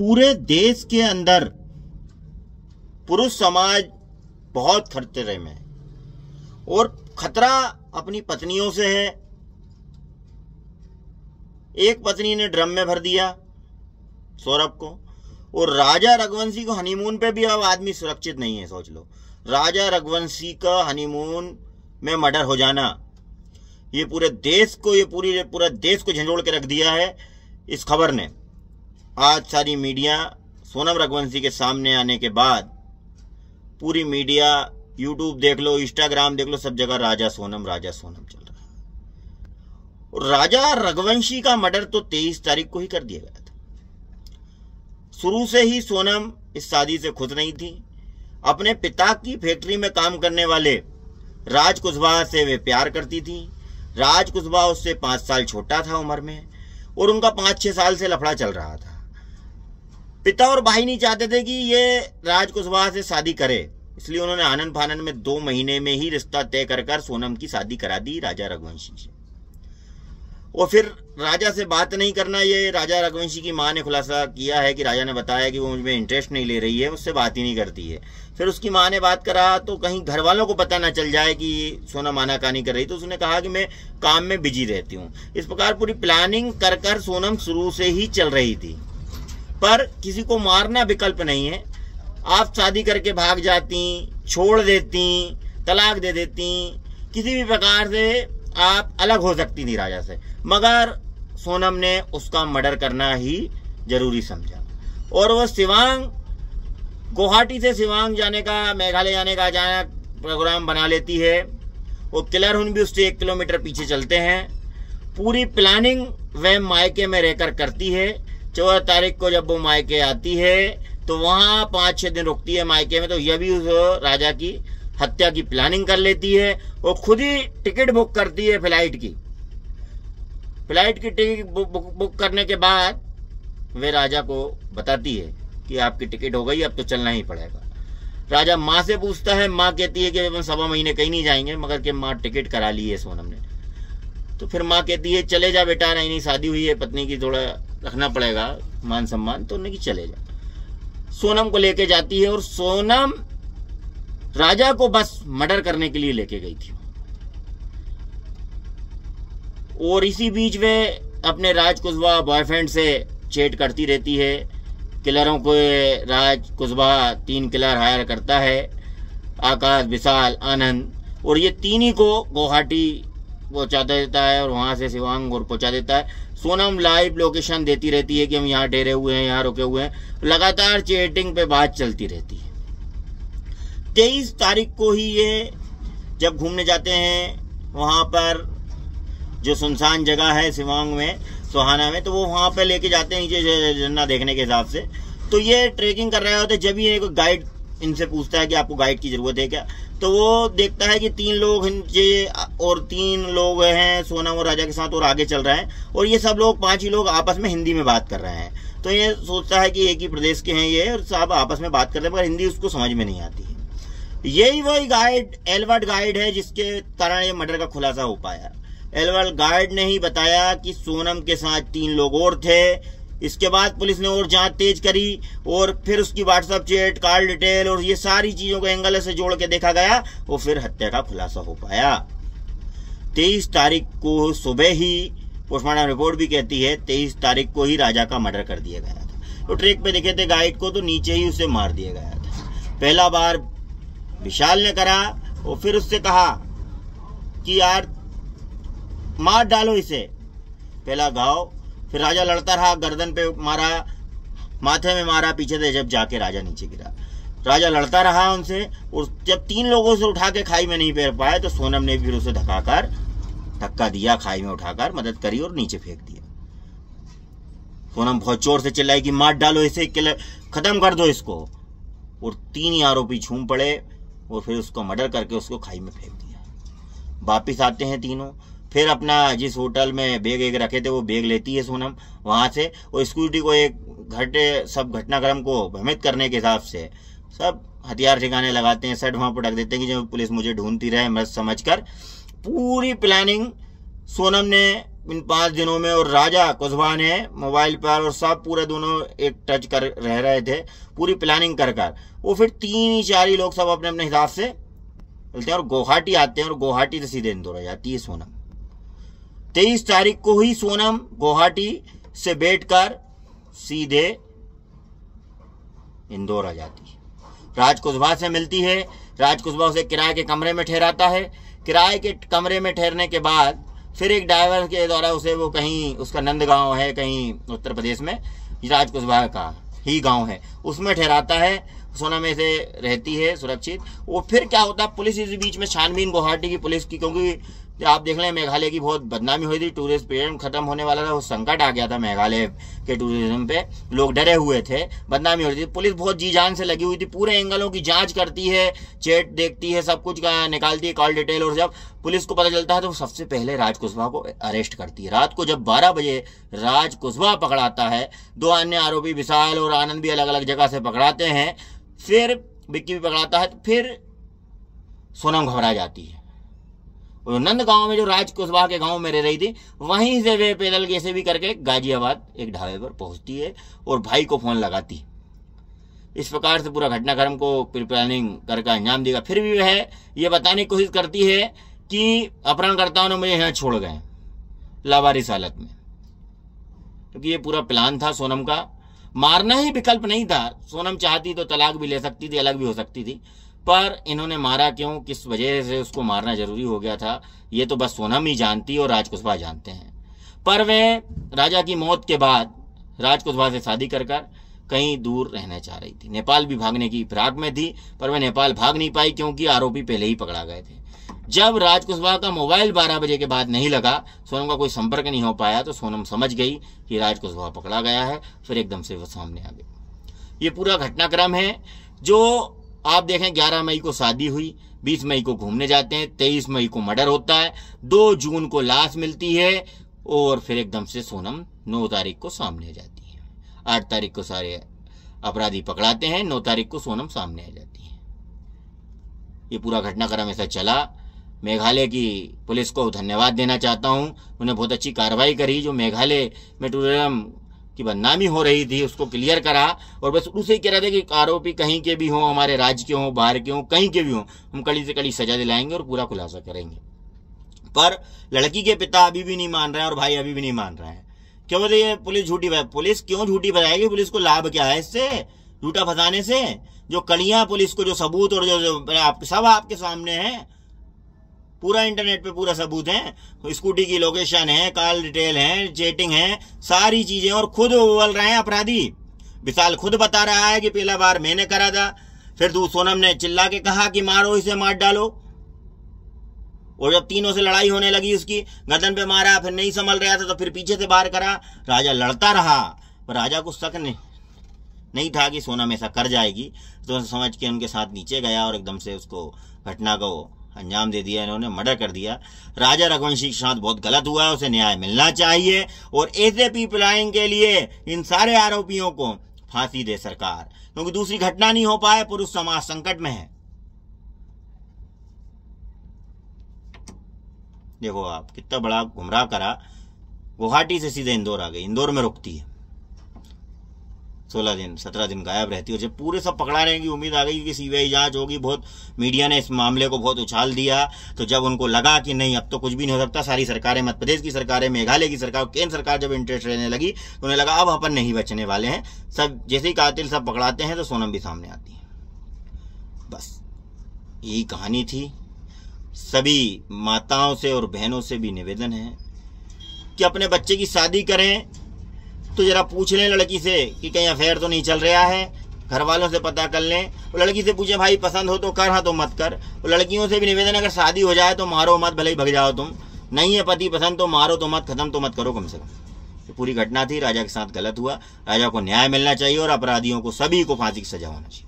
पूरे देश के अंदर पुरुष समाज बहुत खतरे में है और खतरा अपनी पत्नियों से है। एक पत्नी ने ड्रम में भर दिया सौरभ को, और राजा रघुवंशी को हनीमून पे भी अब आदमी सुरक्षित नहीं है। सोच लो, राजा रघुवंशी का हनीमून में मर्डर हो जाना, ये पूरे देश को, पूरा देश को झंझोड़ के रख दिया है इस खबर ने। आज सारी मीडिया सोनम रघुवंशी के सामने आने के बाद पूरी मीडिया, यूट्यूब देख लो, इंस्टाग्राम देख लो, सब जगह राजा सोनम चल रहा है। और राजा रघुवंशी का मर्डर तो 23 तारीख को ही कर दिया गया था। शुरू से ही सोनम इस शादी से खुश नहीं थी। अपने पिता की फैक्ट्री में काम करने वाले राज कुशवाहा से वे प्यार करती थी। राज कुशवाहा उससे 5 साल छोटा था उम्र में, और उनका 5-6 साल से लफड़ा चल रहा था। पिता और भाई नहीं चाहते थे कि ये राज कुशवाहा से शादी करे, इसलिए उन्होंने आनंद फानन में 2 महीने में ही रिश्ता तय कर सोनम की शादी करा दी राजा रघुवंशी से। और फिर राजा से बात नहीं करना, ये राजा रघुवंशी की मां ने खुलासा किया है कि राजा ने बताया कि वो मुझमें इंटरेस्ट नहीं ले रही है, उससे बात ही नहीं करती है। फिर उसकी मां ने बात करा तो कहीं घर वालों को पता ना चल जाए कि सोनम आनाकानी कर रही, तो उसने कहा कि मैं काम में बिजी रहती हूँ। इस प्रकार पूरी प्लानिंग कर सोनम शुरू से ही चल रही थी। पर किसी को मारना विकल्प नहीं है। आप शादी करके भाग जाती, छोड़ देती, तलाक दे देती, किसी भी प्रकार से आप अलग हो सकती थी राजा से, मगर सोनम ने उसका मर्डर करना ही जरूरी समझा। और वह शिवांग, गुवाहाटी से शिवांग जाने का, मेघालय जाने का अचानक प्रोग्राम बना लेती है। वो किलर हुन भी उससे 1 किलोमीटर पीछे चलते हैं। पूरी प्लानिंग वह मायके में रहकर करती है। 14 तारीख को जब वो मायके आती है तो वहां 5-6 दिन रुकती है मायके में, तो यह भी उस राजा की हत्या की प्लानिंग कर लेती है। वो खुद ही टिकट बुक करती है फ्लाइट की टिकट बुक करने के बाद वे राजा को बताती है कि आपकी टिकट हो गई, अब तो चलना ही पड़ेगा। राजा माँ से पूछता है, माँ कहती है कि हम 1.25 महीने कहीं नहीं जाएंगे, मगर कि माँ टिकट करा ली है सोनम ने। तो फिर माँ कहती है चले जा बेटा, नहीं शादी हुई है, पत्नी की थोड़ा रखना पड़ेगा मान सम्मान, तो उन्हें कि चले जा। सोनम को लेके जाती है और सोनम राजा को बस मर्डर करने के लिए लेके गई थी। और इसी बीच वे अपने राज कुशवाहा बॉयफ्रेंड से चैट करती रहती है। किलरों को राज कुशवाहा 3 किलर हायर करता है, आकाश, विशाल, आनंद, और ये 3 ही को गुवाहाटी पहुंचा देता है और वहां से शिवांग और पहुंचा देता है। सोनम लाइव लोकेशन देती रहती है कि हम यहाँ ठहरे हुए हैं, यहाँ रुके हुए हैं। लगातार चैटिंग पे बात चलती रहती है। 23 तारीख को ही ये जब घूमने जाते हैं वहां पर, जो सुनसान जगह है शिवांग में, सोहाना में, तो वो वहां पे लेके जाते हैं नीचे झरना देखने के हिसाब से। तो ये ट्रेकिंग कर रहे होते, जब ये एक गाइड इनसे पूछता है कि आपको गाइड की जरूरत है क्या, तो वो देखता है कि 3 लोग नीचे और 3 लोग हैं सोनम और राजा के साथ और आगे चल रहे हैं, और ये सब लोग 5 ही लोग आपस में हिंदी में बात कर रहे हैं। तो ये सोचता है कि एक ही प्रदेश के हैं ये, और सब आपस में बात करते हैं, मगर हिंदी उसको समझ में नहीं आती है। यही वही गाइड, एल्बर्ट गाइड है, जिसके कारण ये मर्डर का खुलासा हो पाया। एल्बर्ट गाइड ने ही बताया कि सोनम के साथ 3 लोग और थे। इसके बाद पुलिस ने और जांच तेज करी, और फिर उसकी व्हाट्सएप चैट, कॉल डिटेल और ये सारी चीजों को एंगल से जोड़ के देखा गया, और फिर हत्या का खुलासा हो पाया। 23 तारीख को सुबह ही पोस्टमार्टम रिपोर्ट भी कहती है 23 तारीख को ही राजा का मर्डर कर दिया गया था। तो ट्रैक पे देखे थे गाइड को, तो नीचे ही उसे मार दिया गया था। पहला बार विशाल ने करा, और फिर उससे कहा कि यार मार डालो इसे, पहला घाव। फिर राजा लड़ता रहा, गर्दन पे मारा, माथे में मारा पीछे से, जब जाके राजा नीचे गिरा। राजा लड़ता रहा उनसे, और जब 3 लोगों से उठा के खाई में नहीं फेंक पाए, तो सोनम ने फिर उसे धक्का दिया, खाई में उठाकर मदद करी और नीचे फेंक दिया। सोनम बहुत जोर से चिल्लाई कि मार डालो इसे, खत्म कर दो इसको, और 3 ही आरोपी झूम पड़े और फिर उसको मर्डर करके उसको खाई में फेंक दिया। वापिस आते हैं तीनों, फिर अपना जिस होटल में बैग एक रखे थे वो बैग लेती है सोनम वहां से, और सिक्योरिटी को एक सब घटनाक्रम को भ्रमित करने के हिसाब से सब हथियार ठिकाने लगाते हैं, शर्ट वहां पर ढक देते हैं कि जब पुलिस मुझे ढूंढती रहे, मत समझकर। पूरी प्लानिंग सोनम ने इन 5 दिनों में, और राजा कुशवाहा ने मोबाइल पर और सब पूरे दोनों एक टच कर रह रहे थे, पूरी प्लानिंग कर कर वो फिर 3-4 ही लोग सब अपने अपने हिसाब से चलते हैं और गुवाहाटी आते हैं, और गुवाहाटी से सीधे इंदौर आ जाती है सोनम। 23 तारीख को ही सोनम गुवाहाटी से बैठकर सीधे इंदौर आ जाती है। राज कुशवाहा से मिलती है, राज कुशवाहा उसे किराए के कमरे में ठहराता है। किराए के कमरे में ठहरने के बाद फिर एक ड्राइवर के द्वारा उसे वो कहीं, उसका नंदगांव है कहीं उत्तर प्रदेश में, राज कुशवाहा का ही गांव है, उसमें ठहराता है। सोनम में से रहती है सुरक्षित। वो फिर क्या होता है, पुलिस इस बीच में छानबीन गुवाहाटी की पुलिस की, क्योंकि आप देख लें मेघालय की बहुत बदनामी हुई थी, टूरिस्ट पीरियड खत्म होने वाला था, वो संकट आ गया था मेघालय के टूरिज्म पे, लोग डरे हुए थे, बदनामी हो रही थी। पुलिस बहुत जी जान से लगी हुई थी, पूरे एंगलों की जांच करती है, चैट देखती है, सब कुछ निकालती है, कॉल डिटेल, और जब पुलिस को पता चलता है तो सबसे पहले राज कुशवाहा को अरेस्ट करती है। रात को जब 12 बजे राज कुशवाहा पकड़ाता है, 2 अन्य आरोपी विशाल और आनंद भी अलग अलग जगह से पकड़ाते हैं, फिर विक्की भी पकड़ाता है, तो फिर सोनम घबरा जाती है। और नंदगांव में जो राज कुशवाहा के गांव में रह रही थी, वहीं से वे पैदल कैसे भी करके गाजियाबाद एक ढाबे पर पहुंचती है और भाई को फोन लगाती। इस प्रकार से पूरा घटनाक्रम को प्लानिंग करके अंजाम देगा। फिर भी वह ये बताने की कोशिश करती है कि अपहरणकर्ताओं ने मुझे यहाँ छोड़ गए लावारिस हालत में, क्योंकि ये पूरा प्लान था सोनम का। मारना ही विकल्प नहीं था, सोनम चाहती तो तलाक भी ले सकती थी, अलग भी हो सकती थी, पर इन्होंने मारा क्यों, किस वजह से उसको मारना जरूरी हो गया था, ये तो बस सोनम ही जानती और राज कुशवाहा जानते हैं। पर वे राजा की मौत के बाद राज कुशवाहा से शादी कर कहीं दूर रहना चाह रही थी। नेपाल भी भागने की फिराक में थी, पर वह नेपाल भाग नहीं पाई क्योंकि आरोपी पहले ही पकड़ा गए थे। जब राज कुशवाहा का मोबाइल 12 बजे के बाद नहीं लगा, सोनम का कोई संपर्क नहीं हो पाया, तो सोनम समझ गई कि राज कुशवाहा पकड़ा गया है, फिर एकदम से वो सामने आ गई। ये पूरा घटनाक्रम है जो आप देखें। 11 मई को शादी हुई, 20 मई को घूमने जाते हैं, 23 मई को मर्डर होता है, 2 जून को लाश मिलती है, और फिर एकदम से सोनम 9 तारीख को सामने आ जाती है। 8 तारीख को सारे अपराधी पकड़ाते हैं, 9 तारीख को सोनम सामने आ जाती है। ये पूरा घटनाक्रम ऐसा चला। मेघालय की पुलिस को धन्यवाद देना चाहता हूं, उन्हें बहुत अच्छी कार्रवाई करी। जो मेघालय में टूरिज्म की बदनामी हो रही थी उसको क्लियर करा, और बस उसे ही कह रहे थे कि आरोपी कहीं के भी हों, हमारे राज्य के हों, बाहर के हों, कहीं के भी हों, हम कड़ी से कड़ी सजा दिलाएंगे और पूरा खुलासा करेंगे। पर लड़की के पिता अभी भी नहीं मान रहे हैं और भाई अभी भी नहीं मान रहे हैं। क्यों बोलते ये पुलिस झूठी बताए? पुलिस क्यों झूठी बताएगी? पुलिस को लाभ क्या है इससे, झूठा फंसाने से? जो कड़ियां पुलिस को, जो सबूत और जो सब आपके सामने है, पूरा इंटरनेट पे पूरा सबूत है, स्कूटी की लोकेशन है, कॉल डिटेल है, चैटिंग है, सारी चीजें, और खुद बोल रहे हैं अपराधी। विशाल खुद बता रहा है कि पहला बार मैंने करा था, फिर सोनम ने चिल्ला के कहा कि मारो इसे, मार डालो, और जब तीनों से लड़ाई होने लगी, उसकी गर्दन पे मारा, फिर नहीं संभल रहा था तो फिर पीछे से बाहर करा। राजा लड़ता रहा, पर राजा को शक नहीं था कि सोनम ऐसा कर जाएगी, तो समझ के उनके साथ नीचे गया और एकदम से उसको घटना को अंजाम दे दिया, इन्होंने मर्डर कर दिया। राजा रघुवंशी के साथ बहुत गलत हुआ है, उसे न्याय मिलना चाहिए, और ऐसे पीपलाइंग के लिए इन सारे आरोपियों को फांसी दे सरकार, क्योंकि दूसरी घटना नहीं हो पाए, पुरुष समाज संकट में है। देखो आप कितना बड़ा गुमराह करा, गुवाहाटी से सीधे इंदौर आ गई, इंदौर में रुकती है, 16 दिन 17 दिन गायब रहती है। और जब पूरे सब पकड़ाने की उम्मीद आ गई कि सीबीआई जांच होगी, बहुत मीडिया ने इस मामले को बहुत उछाल दिया, तो जब उनको लगा कि नहीं अब तो कुछ भी नहीं हो सकता, सारी सरकारें, मध्य प्रदेश की सरकारें, मेघालय की सरकार, केंद्र सरकार जब इंटरेस्ट रहने लगी, तो उन्हें लगा अब अपन नहीं बचने वाले हैं। सब जैसे ही कातिल सब पकड़ाते हैं तो सोनम भी सामने आती है। बस यही कहानी थी। सभी माताओं से और बहनों से भी निवेदन है कि अपने बच्चे की शादी करें तो जरा पूछ लें लड़की से कि कहीं अफेयर तो नहीं चल रहा है, घर वालों से पता कर लें। वो लड़की से पूछे भाई पसंद हो तो कर, हाँ तो मत कर। वो लड़कियों से भी निवेदन, अगर शादी हो जाए तो मारो मत, भले ही भग जाओ तुम, नहीं है पति पसंद तो मारो तो मत, खत्म तो मत करो कम से कम। ये पूरी घटना थी, राजा के साथ गलत हुआ, राजा को न्याय मिलना चाहिए और अपराधियों को सभी को फांसी की सजा होना चाहिए।